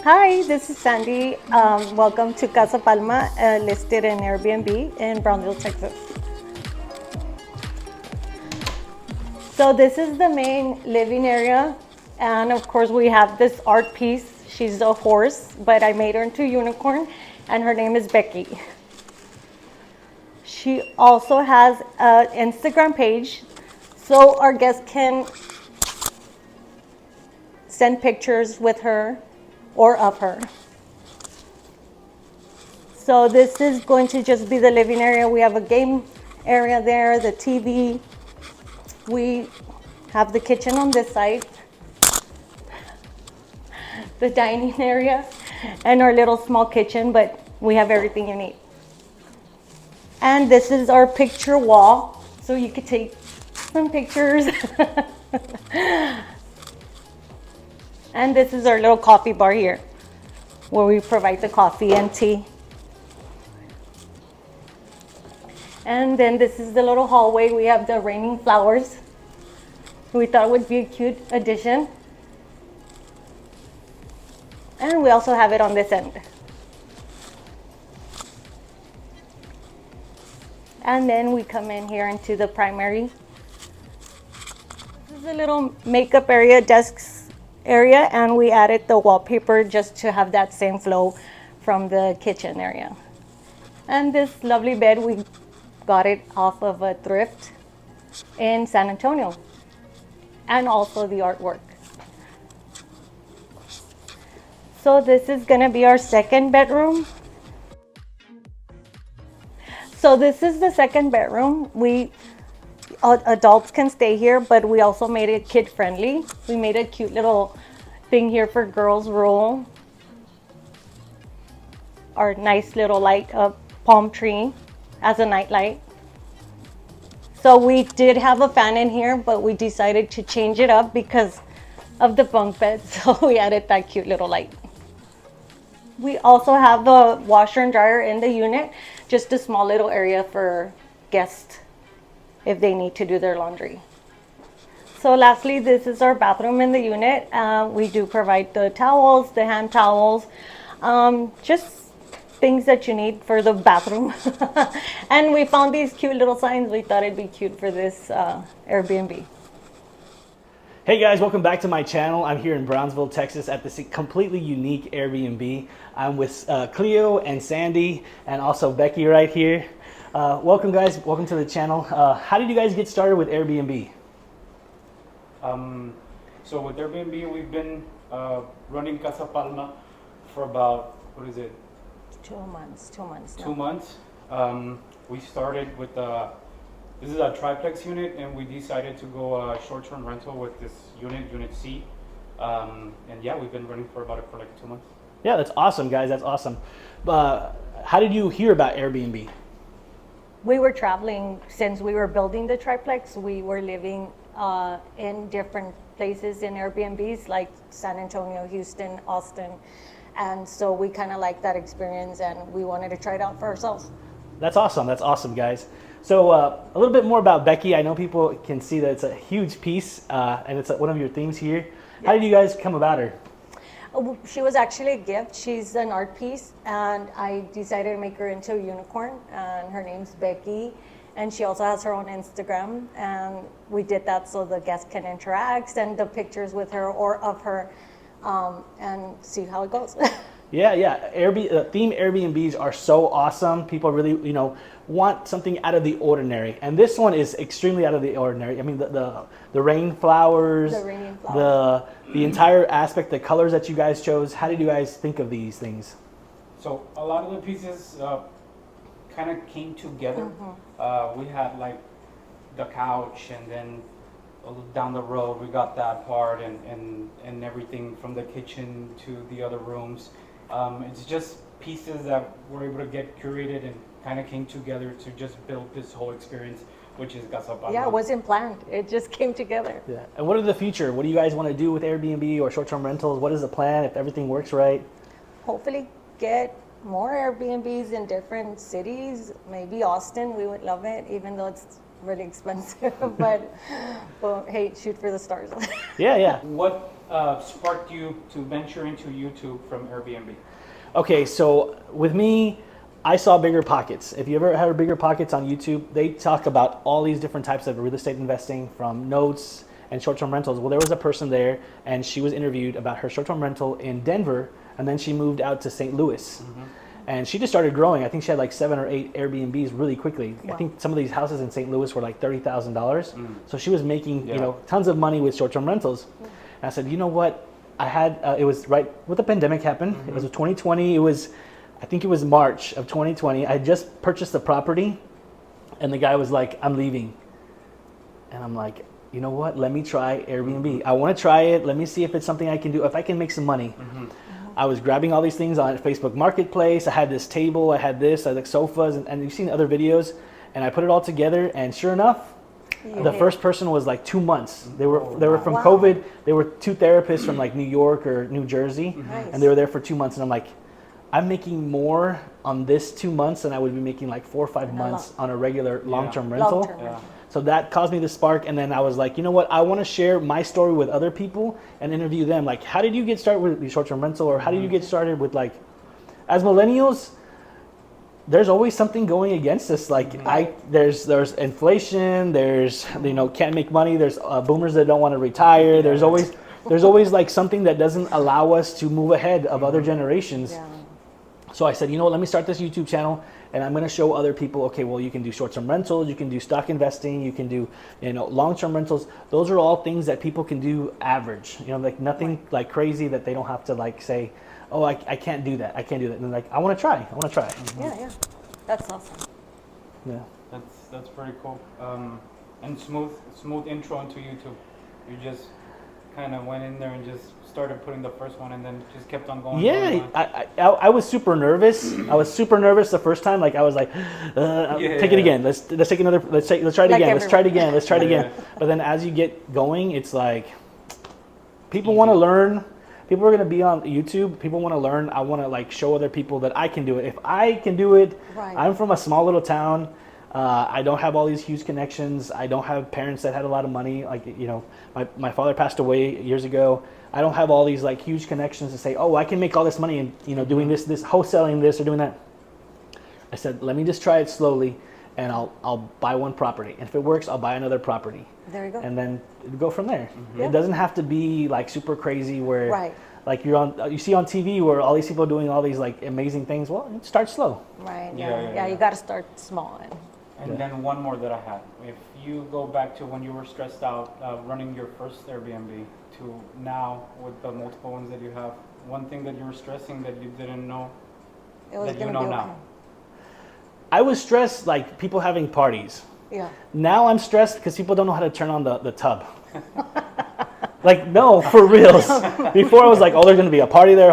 Hi, this is Sandy. Welcome to Casa Palma, listed in Airbnb in Brownsville, Texas. So this is the main living area, and of course we have this art piece. She's a horse, but I made her into a unicorn, and her name is Becky. She also has an Instagram page, so our guests can send pictures with her or of her. So this is going to just be the living area. We have a game area there, the TV. We have the kitchen on this side, the dining area, and our little small kitchen, but we have everything you need. And this is our picture wall, so you could take some pictures. And this is our little coffee bar here, where we provide the coffee and tea. And then this is the little hallway. We have the raining flowers. We thought it would be a cute addition. And we also have it on this end. And then we come in here into the primary. This is a little makeup area, desks area, and we added the wallpaper just to have that same flow from the kitchen area. And this lovely bed, we got it off of a thrift in San Antonio, and also the artwork. So this is gonna be our second bedroom. So this is the second bedroom. Adults can stay here, but we also made it kid friendly. We made a cute little thing here for girls' room. Our nice little light up palm tree as a night light. So we did have a fan in here, but we decided to change it up because of the bunk bed. So we added that cute little light. We also have the washer and dryer in the unit, just a small little area for guests if they need to do their laundry. So lastly, this is our bathroom in the unit. We do provide the towels, the hand towels, just things that you need for the bathroom. And we found these cute little signs. We thought it'd be cute for this Airbnb. Hey guys, welcome back to my channel. I'm here in Brownsville, Texas at this completely unique Airbnb. I'm with Cleo and Sandy and also Becky right here. Welcome guys, welcome to the channel. How did you guys get started with Airbnb? So with Airbnb, we've been running Casa Palma for about, what is it? 2 months. 2 months. We started with this is a triplex unit, and we decided to go short-term rental with this unit C. And yeah, we've been running for like 2 months. Yeah, that's awesome guys, that's awesome. How did you hear about Airbnb? We were traveling since we were building the triplex. We were living in different places in Airbnbs like San Antonio, Houston, Austin. And so we kind of liked that experience and we wanted to try it out for ourselves. That's awesome guys. So a little bit more about Becky. I know people can see that it's a huge piece and it's one of your themes here. How did you guys come about her? She was actually a gift. She's an art piece and I decided to make her into a unicorn, and her name's Becky. And she also has her own Instagram, and we did that so the guests can interact, send the pictures with her or of her, and see how it goes. Yeah. Theme Airbnbs are so awesome. People really, want something out of the ordinary, and this one is extremely out of the ordinary. I mean, the rain flowers, the entire aspect, the colors that you guys chose. How did you guys think of these things? So a lot of the pieces kind of came together. We had like the couch, and then down the road we got that part, and everything from the kitchen to the other rooms. It's just pieces that were able to get curated and kind of came together to just build this whole experience, which is Casa Palma. Yeah, it wasn't planned. It just came together. Yeah. And what are the future? What do you guys want to do with Airbnb or short-term rentals? What is the plan if everything works right? Hopefully get more Airbnbs in different cities. Maybe Austin, we would love it, even though it's really expensive. but well, hey, shoot for the stars. Yeah, yeah. What sparked you to venture into YouTube from Airbnb? Okay, so with me, I saw Bigger Pockets. If you ever heard Bigger Pockets on YouTube, they talk about all these different types of real estate investing, from notes and short-term rentals. Well, there was a person there, and she was interviewed about her short-term rental in Denver, and then she moved out to St. Louis. And she just started growing. I think she had like 7 or 8 Airbnbs really quickly. Wow. I think some of these houses in St. Louis were like $30,000. So she was making, tons of money with short-term rentals. And I said, you know what? I had, it was right when the pandemic happened. It was 2020. I think it was March of 2020. I had just purchased a property, and the guy was like, I'm leaving. And I'm like, you know what? Let me try Airbnb. I want to try it. Let me see if it's something I can do, if I can make some money. I was grabbing all these things on Facebook Marketplace. I had this table, I had this, I had like sofas, and you've seen other videos, and I put it all together, and sure enough, the first person was like 2 months. They were from COVID. They were 2 therapists from like New York or New Jersey, and they were there for 2 months, and I'm like, I'm making more on this 2 months than I would be making like 4 or 5 months on a regular long-term rental. Long-term rental. So that caused me to spark, and then I was like, you know what? I want to share my story with other people and interview them. Like, how did you get started with short-term rental, or how did you get started with, like, as millennials, there's always something going against us. Like, there's inflation, there's, can't make money, there's boomers that don't want to retire. There's always like something that doesn't allow us to move ahead of other generations. Yeah. So I said, you know what, let me start this YouTube channel, and I'm going to show other people, okay, well, you can do short-term rentals, you can do stock investing, you can do, long-term rentals. Those are all things that people can do average, like nothing like crazy that they don't have to like say, oh, I can't do that. I can't do that. And they're like, I want to try. Yeah. That's awesome. Yeah. That's pretty cool. And smooth intro into YouTube. You just kind of went in there and just started putting the first one, and then just kept on going. Yeah, I was super nervous. I was super nervous the first time. Like I was like, take it again. Let's take another. Let's try it again. Let's try it again. Let's try it again. But then as you get going, it's like people want to learn. People are going to be on YouTube. People want to learn. I want to like show other people that I can do it. If I can do it, I'm from a small little town. I don't have all these huge connections. I don't have parents that had a lot of money. Like, my father passed away years ago. I don't have all these like huge connections to say, oh, I can make all this money and, doing this wholesaling this or doing that. I said, let me just try it slowly, and I'll buy one property. And if it works, I'll buy another property. There you go. And then go from there. It doesn't have to be like super crazy where like you see on TV where all these people are doing all these like amazing things. Well, start slow. Right. Yeah. You got to start small. And then one more that I had. If you go back to when you were stressed out running your first Airbnb to now with the multiple ones that you have, one thing that you were stressing that you didn't know that you know now. I was stressed like people having parties. Yeah. Now I'm stressed because people don't know how to turn on the tub. Like, no, for reals. Before I was like, oh, there's going to be a party there.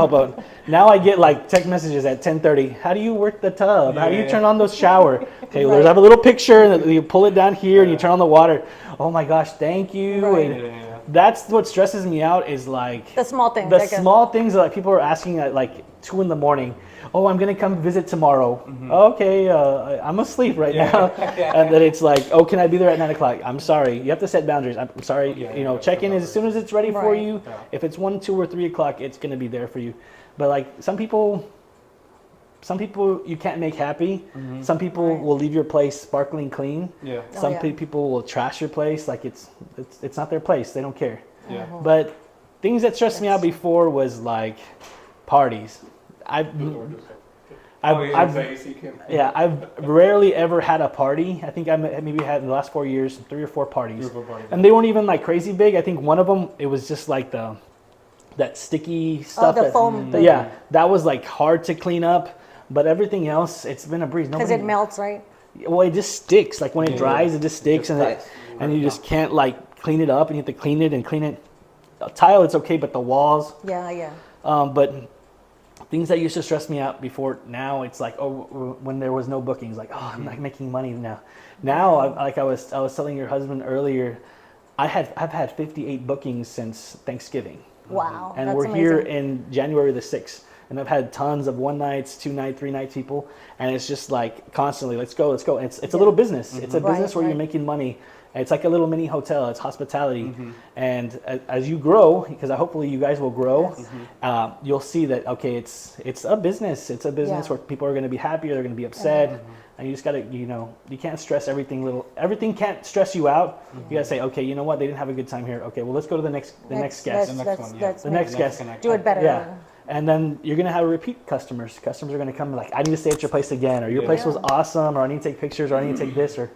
Now I get like text messages at 10:30. How do you work the tub? How do you turn on the shower? Okay, well, there's have a little picture and you pull it down here and you turn on the water. Oh my gosh, thank you. And that's what stresses me out is like the small things. The small things that like, people are asking at like 2 a.m. Oh, I'm going to come visit tomorrow. Okay, I'm asleep right now. And then it's like, oh, can I be there at 9 o'clock? I'm sorry. You have to set boundaries. I'm sorry. Check in as soon as it's ready for you. If it's 1, 2, or 3 o'clock, it's going to be there for you. But like some people you can't make happy. Some people will leave your place sparkling clean. Yeah. Some people will trash your place like it's not their place. They don't care. Yeah. But things that stressed me out before was like parties. I've rarely ever had a party. I think I maybe had in the last 4 years 3 or 4 parties, and they weren't even like crazy big. I think one of them it was just like that sticky stuff. Oh, the foam. That was like hard to clean up. But everything else, it's been a breeze. Because it melts, right? Well, it just sticks. Like when it dries, it just sticks, and you just can't like clean it up, and you have to clean it and clean it. Tile, it's okay, but the walls. Yeah. But things that used to stress me out before, now it's like, oh, when there was no bookings, like, oh, I'm not making money now. Now, I was telling your husband earlier, I've had 58 bookings since Thanksgiving. Wow, and that's we're amazing. here in January the 6th. and I've had tons of 1 nights, 2 night, 3 night people, and it's just like constantly, let's go. And it's a little business. It's a business where you're making money. It's like a little mini hotel. It's hospitality, and as you grow, because hopefully you guys will grow, you'll see that it's a business. It's a business where people are going to be happy or they're going to be upset, and you just gotta, you can't stress everything. Everything can't stress you out. You gotta say, okay, you know what? They didn't have a good time here. Okay, well let's go to the next guest. The next guest. Do it better. Yeah. And then you're gonna have repeat customers. Customers are gonna come like, I need to stay at your place again, or your place was awesome, or I need to take pictures, or I need to take this, or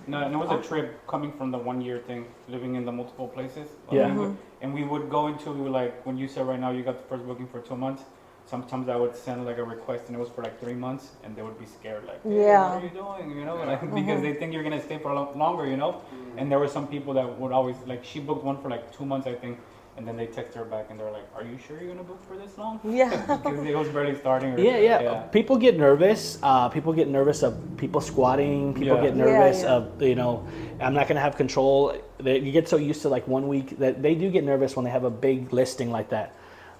No, and it was a trip coming from the 1 year thing, living in the multiple places. Yeah. And we would go into, like, when you said right now you got the first booking for 2 months, sometimes I would send like a request and it was for like 3 months, and they would be scared, like, hey, what are you doing? Like, because they think you're going to stay for longer, And there were some people that would always, like, she booked one for like 2 months, I think. And then they text her back and they're like, are you sure you're going to book for this long? Yeah. Because it was barely starting. Yeah. People get nervous. People get nervous of people squatting. People get nervous of, I'm not going to have control. You get so used to like 1 week that they do get nervous when they have a big listing like that.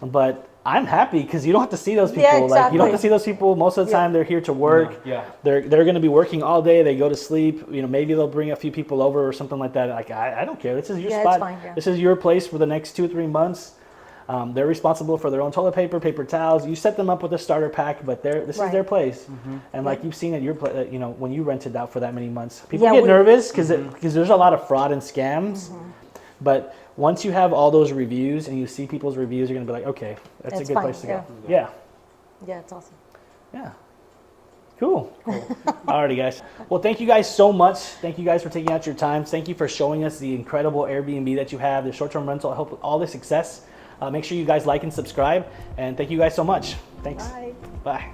But I'm happy because you don't have to see those people. Yeah, exactly. Like, you don't have to see those people. Most of the time they're here to work. Yeah. They're going to be working all day. They go to sleep. Maybe they'll bring a few people over or something like that. Like, I don't care. This is your spot. It's fine, This is your place for the next 2 or 3 months. They're responsible for their own toilet paper, paper towels. You set them up with a starter pack, but this is their place. And like you've seen at your place, when you rented out for that many months, people get nervous because there's a lot of fraud and scams. But once you have all those reviews and you see people's reviews, you're gonna be like, okay, that's a good place to go. Yeah, it's awesome. Yeah. Cool. Alrighty, guys. Well, thank you guys so much. Thank you guys for taking out your time. Thank you for showing us the incredible Airbnb that you have, the short-term rental. I hope with all the success. Make sure you guys like and subscribe. And thank you guys so much. Thanks. Bye. Bye.